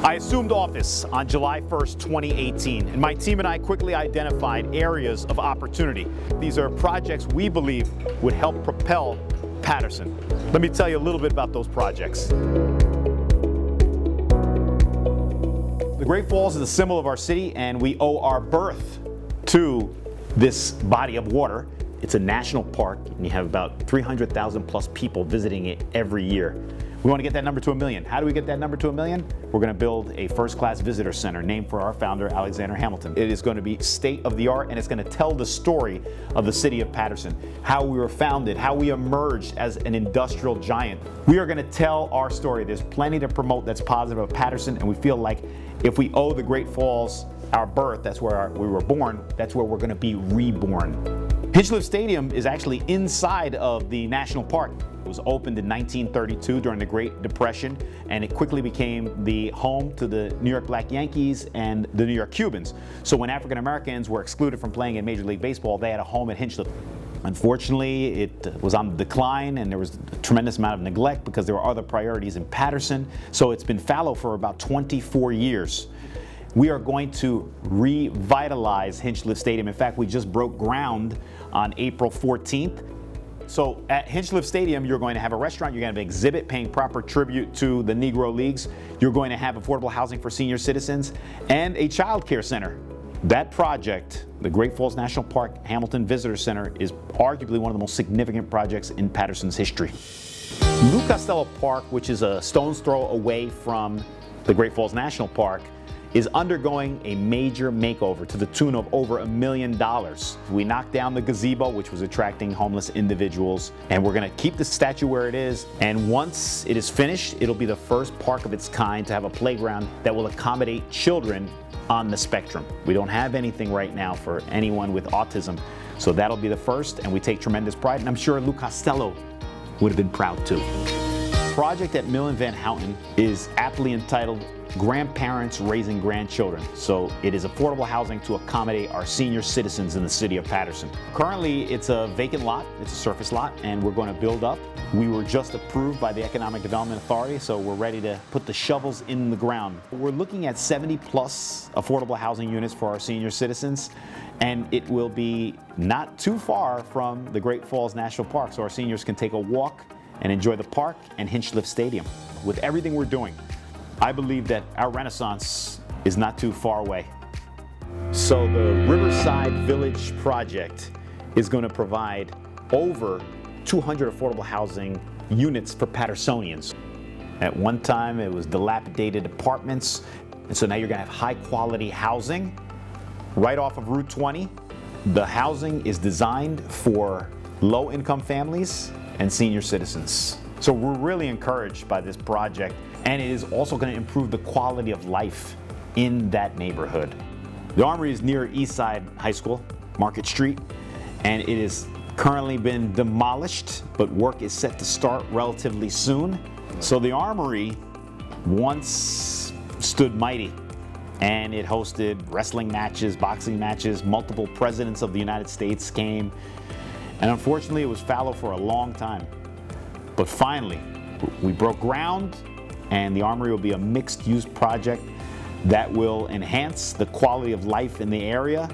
I assumed office on July 1st, 2018, and my team and I quickly identified areas of opportunity. These are projects we believe would help propel Paterson. Let me tell you a little bit about those projects. The Great Falls is a symbol of our city, and we owe our birth to this body of water. It's a national park, and you have about 300,000 plus people visiting it every year. We want to get that number to 1 million. How do we get that number to 1 million? We're going to build a first-class visitor center named for our founder, Alexander Hamilton. It is going to be state-of-the-art, and it's going to tell the story of the city of Paterson, how we were founded, how we emerged as an industrial giant. We are going to tell our story. There's plenty to promote that's positive of Paterson, and we feel like if we owe the Great Falls our birth, that's where we were born, that's where we're going to be reborn. Hinchliffe Stadium is actually inside of the national park. It was opened in 1932 during the Great Depression, and it quickly became the home to the New York Black Yankees and the New York Cubans. So when African Americans were excluded from playing in Major League Baseball, they had a home at Hinchliffe. Unfortunately, it was on the decline, and there was a tremendous amount of neglect because there were other priorities in Paterson. So it's been fallow for about 24 years. We are going to revitalize Hinchliffe Stadium. In fact, we just broke ground on April 14th. So at Hinchliffe Stadium, you're going to have a restaurant, you're going to have an exhibit paying proper tribute to the Negro Leagues, you're going to have affordable housing for senior citizens, and a child care center. That project, the Great Falls National Park Hamilton Visitor Center, is arguably one of the most significant projects in Paterson's history. Lou Costello Park, which is a stone's throw away from the Great Falls National Park, is undergoing a major makeover to the tune of over $1 million. We knocked down the gazebo, which was attracting homeless individuals, and we're gonna keep the statue where it is. And once it is finished, it'll be the first park of its kind to have a playground that will accommodate children on the spectrum. We don't have anything right now for anyone with autism, so that'll be the first, and we take tremendous pride, and I'm sure Lou Costello would have been proud too. The project at Mill and Van Houten is aptly entitled Grandparents Raising Grandchildren. So it is affordable housing to accommodate our senior citizens in the city of Paterson. Currently, it's a vacant lot, it's a surface lot, and we're going to build up. We were just approved by the Economic Development Authority, so we're ready to put the shovels in the ground. We're looking at 70 plus affordable housing units for our senior citizens, and it will be not too far from the Great Falls National Park, so our seniors can take a walk and enjoy the park and Hinchliffe Stadium. With everything we're doing, I believe that our renaissance is not too far away. So the Riverside Village project is going to provide over 200 affordable housing units for Patersonians. At one time, it was dilapidated apartments, and so now you're going to have high quality housing right off of Route 20. The housing is designed for low income families and senior citizens. So we're really encouraged by this project, and it is also going to improve the quality of life in that neighborhood. The Armory is near Eastside High School, Market Street, and it has currently been demolished, but work is set to start relatively soon. So the Armory once stood mighty, and it hosted wrestling matches, boxing matches, multiple presidents of the United States came, and unfortunately it was fallow for a long time. But finally, we broke ground, and the Armory will be a mixed-use project that will enhance the quality of life in the area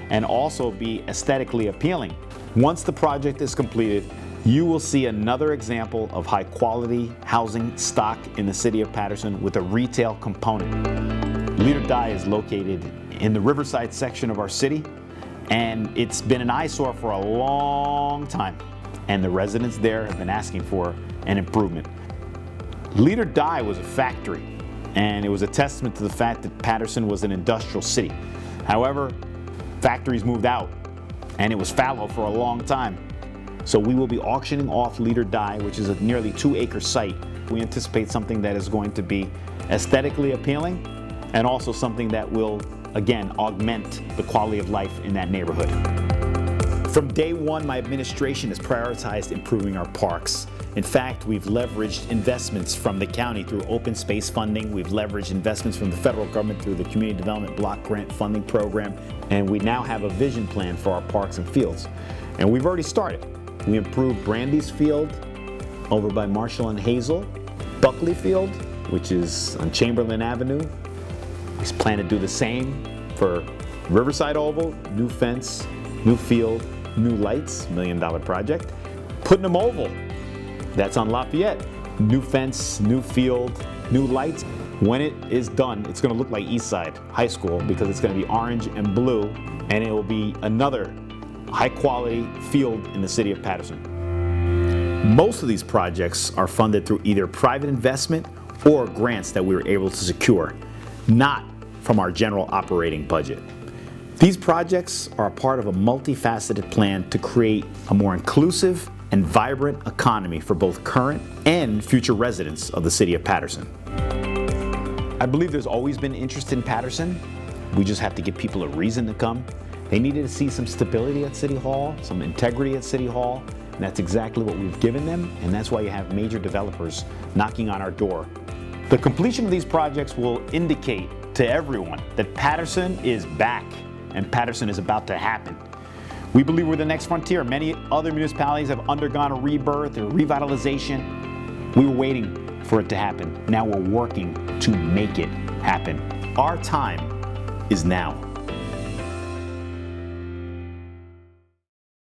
and also be aesthetically appealing. Once the project is completed, you will see another example of high-quality housing stock in the city of Paterson with a retail component. Leader Die is located in the Riverside section of our city, and it's been an eyesore for a long time, and the residents there have been asking for an improvement. Leader Die was a factory, and it was a testament to the fact that Paterson was an industrial city. However, factories moved out, and it was fallow for a long time. So we will be auctioning off Leader Die, which is a nearly 2-acre site. We anticipate something that is going to be aesthetically appealing and also something that will, again, augment the quality of life in that neighborhood. From day one, my administration has prioritized improving our parks. In fact, we've leveraged investments from the county through open space funding. We've leveraged investments from the federal government through the Community Development Block Grant Funding Program. And we now have a vision plan for our parks and fields. And we've already started. We improved Brandy's Field over by Marshall and Hazel, Buckley Field, which is on Chamberlain Avenue. We plan to do the same for Riverside Oval, new fence, new field, new lights, $1 million project. Putnam Oval, that's on Lafayette. New fence, new field, new lights. When it is done, it's going to look like Eastside High School because it's going to be orange and blue, and it will be another high-quality field in the city of Paterson. Most of these projects are funded through either private investment or grants that we were able to secure, not from our general operating budget. These projects are a part of a multifaceted plan to create a more inclusive and vibrant economy for both current and future residents of the city of Paterson. I believe there's always been interest in Paterson. We just have to give people a reason to come. They needed to see some stability at City Hall, some integrity at City Hall, and that's exactly what we've given them, and that's why you have major developers knocking on our door. The completion of these projects will indicate to everyone that Paterson is back, and Paterson is about to happen. We believe we're the next frontier. Many other municipalities have undergone a rebirth or revitalization. We were waiting for it to happen. Now we're working to make it happen. Our time is now.